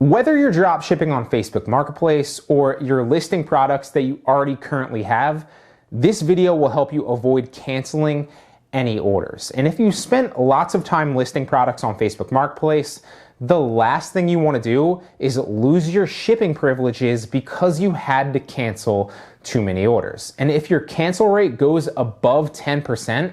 Whether you're drop shipping on Facebook Marketplace or you're listing products that you already currently have, this video will help you avoid canceling any orders. And if you spent lots of time listing products on Facebook Marketplace, the last thing you want to do is lose your shipping privileges because you had to cancel too many orders. And if your cancel rate goes above 10%,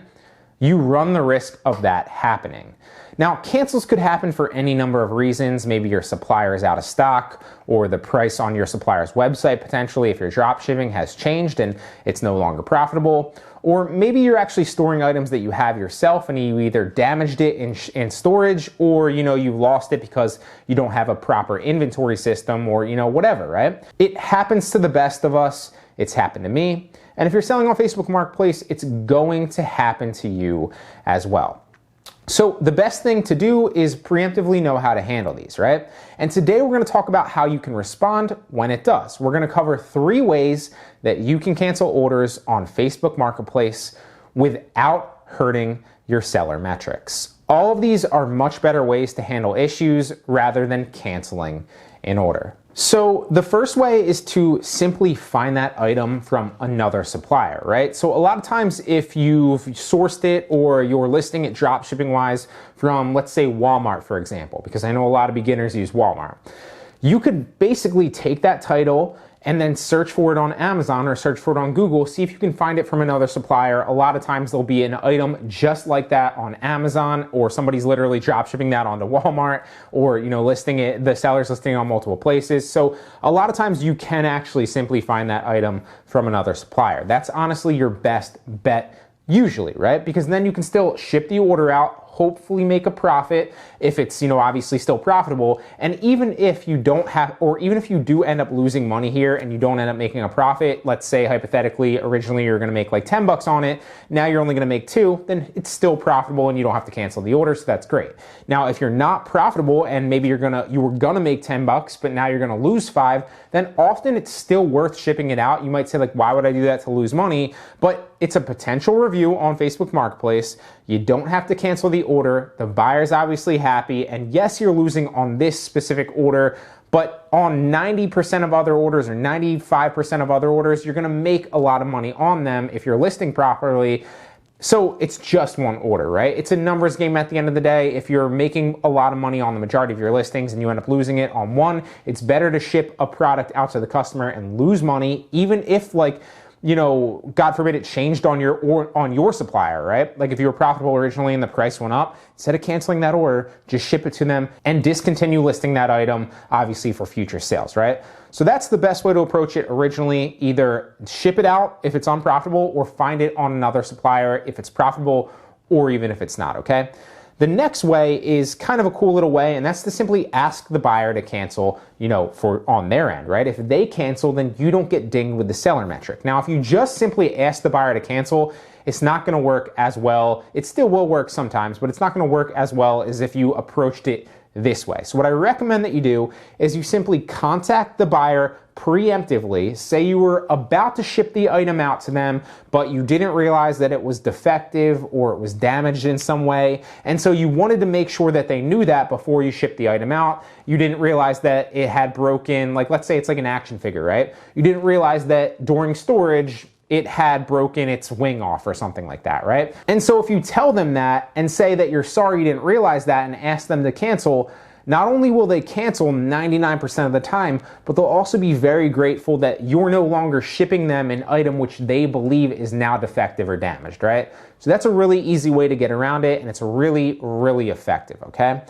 you run the risk of that happening. Now, cancels could happen for any number of reasons. Maybe your supplier is out of stock, or the price on your supplier's website potentially, if you're drop shipping, has changed and it's no longer profitable. Or maybe you're actually storing items that you have yourself and you either damaged it in storage, or you lost it because you don't have a proper inventory system, or whatever, right? It happens to the best of us. It's happened to me. And if you're selling on Facebook Marketplace, it's going to happen to you as well. So the best thing to do is preemptively know how to handle these, right? And today we're going to talk about how you can respond when it does. We're going to cover 3 ways that you can cancel orders on Facebook Marketplace without hurting your seller metrics. All of these are much better ways to handle issues rather than canceling an order. So the first way is to simply find that item from another supplier, right? So a lot of times if you've sourced it or you're listing it drop shipping wise from, let's say, Walmart, for example, because I know a lot of beginners use Walmart, you could basically take that title and then search for it on Amazon or search for it on Google, see if you can find it from another supplier. A lot of times there'll be an item just like that on Amazon, or somebody's literally drop shipping that onto Walmart, or listing it, the seller's listing it on multiple places. So a lot of times you can actually simply find that item from another supplier. That's honestly your best bet usually, right? Because then you can still ship the order out, hopefully make a profit if it's, obviously still profitable. And even if you don't have, or even if you do end up losing money here and you don't end up making a profit, let's say hypothetically, originally you're gonna make like 10 bucks on it, now you're only gonna make 2, then it's still profitable and you don't have to cancel the order, so that's great. Now, if you're not profitable and maybe you were gonna make 10 bucks, but now you're gonna lose 5, then often it's still worth shipping it out. You might say like, why would I do that to lose money? But it's a potential review on Facebook Marketplace. You don't have to cancel the order. The buyer's obviously happy. And yes, you're losing on this specific order, but on 90% of other orders or 95% of other orders, you're gonna make a lot of money on them if you're listing properly. So it's just one order, right? It's a numbers game at the end of the day. If you're making a lot of money on the majority of your listings and you end up losing it on one, it's better to ship a product out to the customer and lose money, even if God forbid it changed on your supplier, right? Like if you were profitable originally and the price went up, instead of canceling that order, just ship it to them and discontinue listing that item, obviously for future sales, right? So that's the best way to approach it originally. Either ship it out if it's unprofitable, or find it on another supplier if it's profitable, or even if it's not, okay? The next way is kind of a cool little way, and that's to simply ask the buyer to cancel, on their end, right? If they cancel, then you don't get dinged with the seller metric. Now, if you just simply ask the buyer to cancel, it's not gonna work as well. It still will work sometimes, but it's not gonna work as well as if you approached it this way. So what I recommend that you do is you simply contact the buyer preemptively. Say you were about to ship the item out to them, but you didn't realize that it was defective or it was damaged in some way. And so you wanted to make sure that they knew that before you shipped the item out. You didn't realize that it had broken, like let's say it's like an action figure, right? You didn't realize that during storage, it had broken its wing off or something like that, right? And so if you tell them that and say that you're sorry you didn't realize that and ask them to cancel, not only will they cancel 99% of the time, but they'll also be very grateful that you're no longer shipping them an item which they believe is now defective or damaged, right? So that's a really easy way to get around it, and it's really, really effective, okay?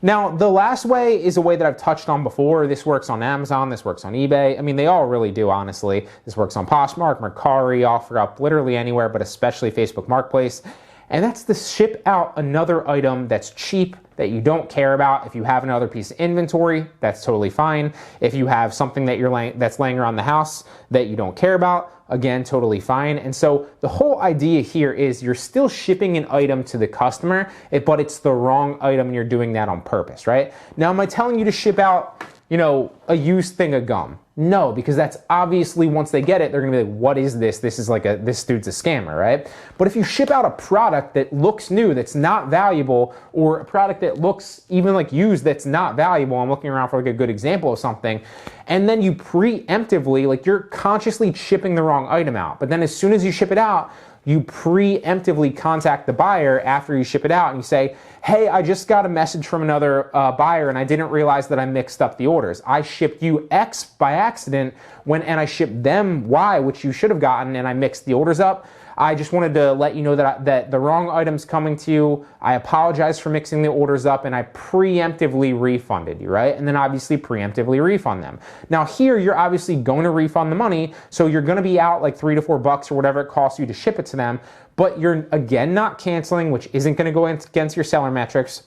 Now, the last way is a way that I've touched on before. This works on Amazon, this works on eBay. I mean, they all really do, honestly. This works on Poshmark, Mercari, OfferUp, literally anywhere, but especially Facebook Marketplace. And that's to ship out another item that's cheap, that you don't care about. If you have another piece of inventory, that's totally fine. If you have something that that's laying around the house that you don't care about, again, totally fine. And so the whole idea here is you're still shipping an item to the customer, but it's the wrong item and you're doing that on purpose, right? Now, am I telling you to ship out, a used thing of gum? No, because that's obviously, once they get it, they're gonna be like, what is this? This is like this dude's a scammer, right? But if you ship out a product that looks new, that's not valuable, or a product that looks even like used, that's not valuable, I'm looking around for like a good example of something, and then you preemptively, like you're consciously shipping the wrong item out, but then as soon as you ship it out, you preemptively contact the buyer after you ship it out and you say, hey, I just got a message from another buyer and I didn't realize that I mixed up the orders. I shipped you X by accident and I shipped them Y, which you should have gotten, and I mixed the orders up. I just wanted to let you know that the wrong item's coming to you. I apologize for mixing the orders up, and I preemptively refunded you, right? And then obviously preemptively refund them. Now here, you're obviously going to refund the money, so you're going to be out like $3 to $4 or whatever it costs you to ship it to them, but you're again not canceling, which isn't going to go against your seller metrics.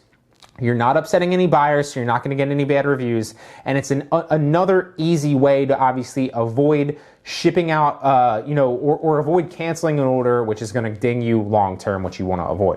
You're not upsetting any buyers, so you're not going to get any bad reviews, and it's another easy way to obviously avoid shipping out, or avoid canceling an order, which is going to ding you long term, which you want to avoid.